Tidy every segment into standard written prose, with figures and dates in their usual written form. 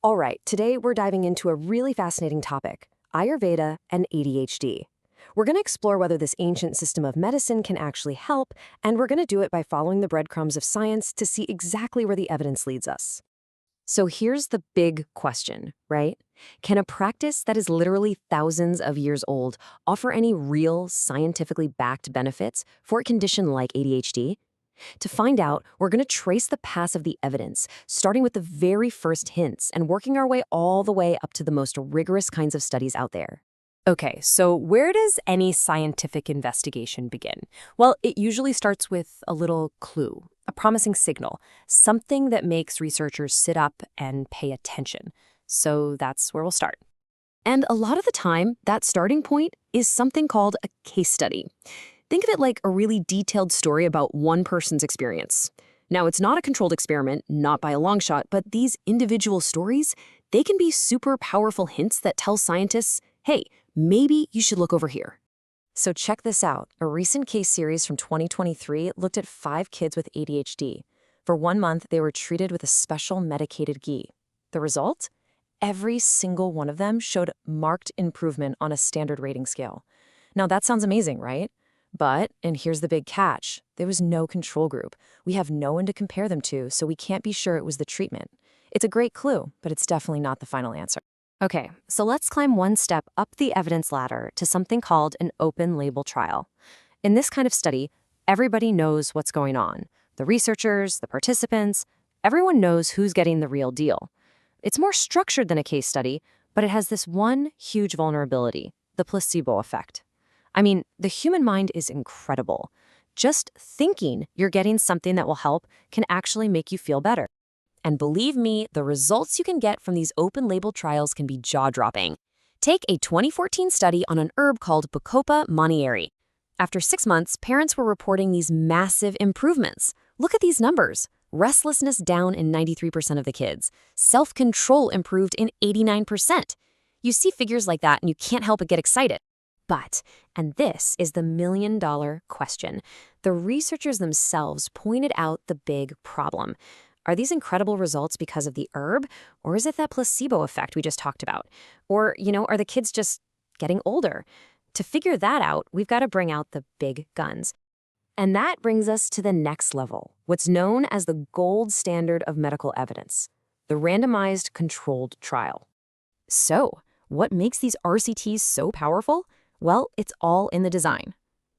All right, today we're diving into a really fascinating topic, Ayurveda and ADHD. We're going to explore whether this ancient system of medicine can actually help, and we're going to do it by following the breadcrumbs of science to see exactly where the evidence leads us. So here's the big question, right? Can a practice that is literally thousands of years old offer any real, scientifically backed benefits for a condition like ADHD? To find out, we're going to trace the paths of the evidence, starting with the very first hints and working our way all the way up to the most rigorous kinds of studies out there. Okay, so where does any scientific investigation begin? Well, it usually starts with a little clue, a promising signal, something that makes researchers sit up and pay attention. So that's where we'll start. And a lot of the time, that starting point is something called a case study. Think of it like a really detailed story about one person's experience. Now, it's not a controlled experiment, not by a long shot, but these individual stories, they can be super powerful hints that tell scientists, hey, maybe you should look over here. So check this out. A recent case series from 2023 looked at 5 kids with ADHD. For 1 month, they were treated with a special medicated ghee. The result? Every single one of them showed marked improvement on a standard rating scale. Now, that sounds amazing, right? But, and here's the big catch, there was no control group. We have no one to compare them to, so we can't be sure it was the treatment. It's a great clue, but it's definitely not the final answer. Okay, so let's climb one step up the evidence ladder to something called an open-label trial. In this kind of study, everybody knows what's going on. The researchers, the participants, everyone knows who's getting the real deal. It's more structured than a case study, but it has this one huge vulnerability, the placebo effect. I mean, the human mind is incredible. Just thinking you're getting something that will help can actually make you feel better. And believe me, the results you can get from these open-label trials can be jaw-dropping. Take a 2014 study on an herb called Bacopa monnieri. After 6 months, parents were reporting these massive improvements. Look at these numbers. Restlessness down in 93% of the kids. Self-control improved in 89%. You see figures like that and you can't help but get excited. But, and this is the million-dollar question, the researchers themselves pointed out the big problem. Are these incredible results because of the herb, or is it that placebo effect we just talked about? Or, are the kids just getting older? To figure that out, we've got to bring out the big guns. And that brings us to the next level, what's known as the gold standard of medical evidence, the randomized controlled trial. So, what makes these RCTs so powerful? Well, it's all in the design.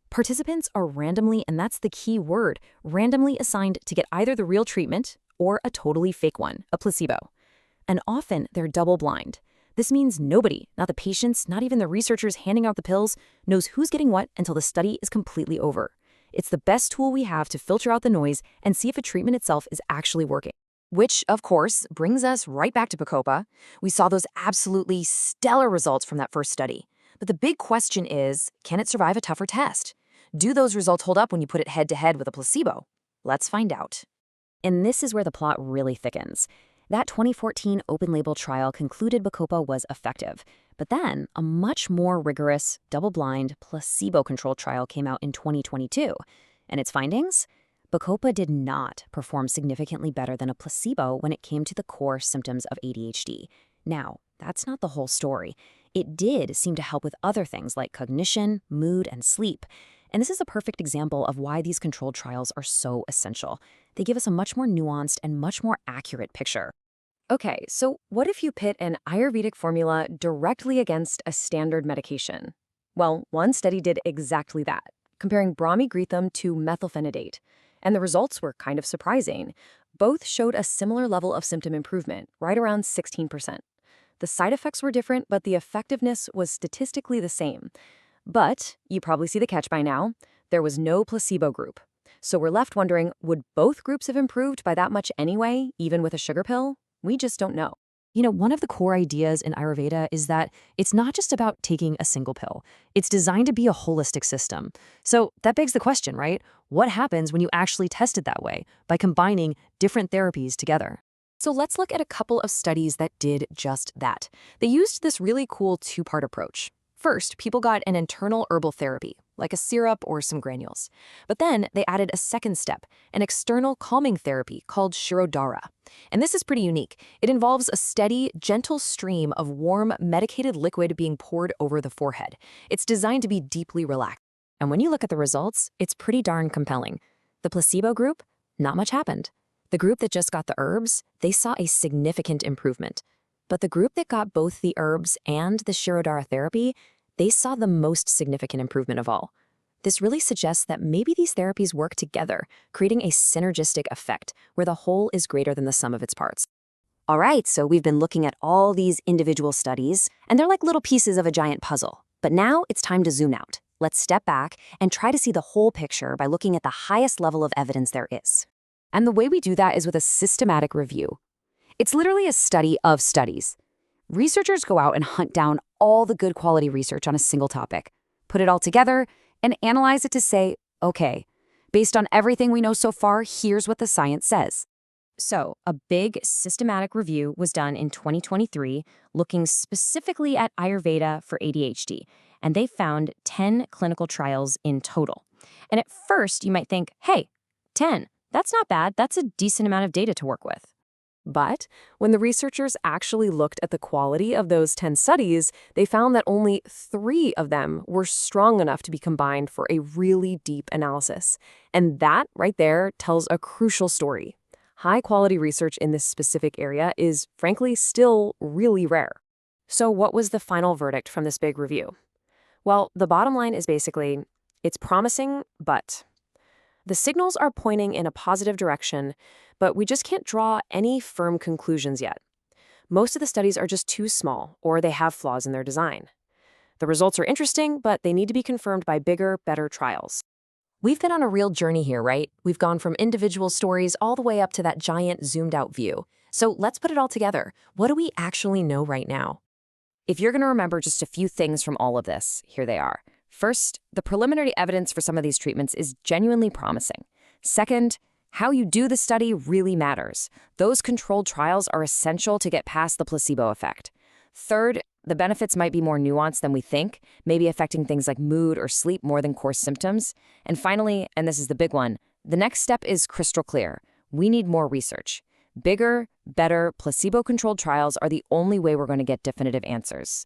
Participants are randomly, and that's the key word, randomly assigned to get either the real treatment or a totally fake one, a placebo. And often they're double-blind. This means nobody, not the patients, not even the researchers handing out the pills, knows who's getting what until the study is completely over. It's the best tool we have to filter out the noise and see if a treatment itself is actually working. Which, of course, brings us right back to Bacopa. We saw those absolutely stellar results from that first study. But the big question is, can it survive a tougher test? Do those results hold up when you put it head-to-head with a placebo? Let's find out. And this is where the plot really thickens. That 2014 open-label trial concluded Bacopa was effective. But then, a much more rigorous, double-blind, placebo-controlled trial came out in 2022. And its findings? Bacopa did not perform significantly better than a placebo when it came to the core symptoms of ADHD. Now, that's not the whole story. It did seem to help with other things like cognition, mood, and sleep. And this is a perfect example of why these controlled trials are so essential. They give us a much more nuanced and much more accurate picture. Okay, so what if you pit an Ayurvedic formula directly against a standard medication? Well, one study did exactly that, comparing Brahmi-Gritham to methylphenidate. And the results were kind of surprising. Both showed a similar level of symptom improvement, right around 16%. The side effects were different, but the effectiveness was statistically the same. But, you probably see the catch by now, there was no placebo group. So we're left wondering, would both groups have improved by that much anyway, even with a sugar pill? We just don't know. One of the core ideas in Ayurveda is that it's not just about taking a single pill. It's designed to be a holistic system. So that begs the question, right? What happens when you actually test it that way, by combining different therapies together? So let's look at a couple of studies that did just that. They used this really cool 2-part approach. First, people got an internal herbal therapy, like a syrup or some granules. But then they added a second step, an external calming therapy called Shirodara. And this is pretty unique. It involves a steady, gentle stream of warm, medicated liquid being poured over the forehead. It's designed to be deeply relaxed. And when you look at the results, it's pretty darn compelling. The placebo group, not much happened. The group that just got the herbs, they saw a significant improvement. But the group that got both the herbs and the Shirodara therapy, they saw the most significant improvement of all. This really suggests that maybe these therapies work together, creating a synergistic effect where the whole is greater than the sum of its parts. All right, so we've been looking at all these individual studies, and they're like little pieces of a giant puzzle. But now it's time to zoom out. Let's step back and try to see the whole picture by looking at the highest level of evidence there is. And the way we do that is with a systematic review. It's literally a study of studies. Researchers go out and hunt down all the good quality research on a single topic, put it all together, and analyze it to say, okay, based on everything we know so far, here's what the science says. So, a big systematic review was done in 2023 looking specifically at Ayurveda for ADHD, and they found 10 clinical trials in total. And at first, you might think, hey, 10, that's not bad, that's a decent amount of data to work with. But when the researchers actually looked at the quality of those 10 studies, they found that only 3 of them were strong enough to be combined for a really deep analysis. And that right there tells a crucial story. High-quality research in this specific area is, frankly, still really rare. So what was the final verdict from this big review? Well, the bottom line is basically, it's promising, but the signals are pointing in a positive direction, but we just can't draw any firm conclusions yet. Most of the studies are just too small, or they have flaws in their design. The results are interesting, but they need to be confirmed by bigger, better trials. We've been on a real journey here, right? We've gone from individual stories all the way up to that giant zoomed-out view. So let's put it all together. What do we actually know right now? If you're going to remember just a few things from all of this, here they are. First, the preliminary evidence for some of these treatments is genuinely promising. Second, how you do the study really matters. Those controlled trials are essential to get past the placebo effect. Third, the benefits might be more nuanced than we think, maybe affecting things like mood or sleep more than core symptoms. And finally, and this is the big one, the next step is crystal clear. We need more research. Bigger, better, placebo-controlled trials are the only way we're going to get definitive answers.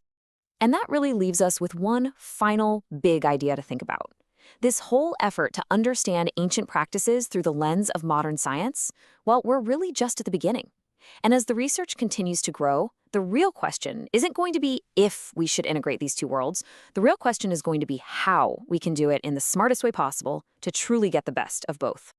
And that really leaves us with one final big idea to think about. This whole effort to understand ancient practices through the lens of modern science, well, we're really just at the beginning. And as the research continues to grow, the real question isn't going to be if we should integrate these two worlds. The real question is going to be how we can do it in the smartest way possible to truly get the best of both.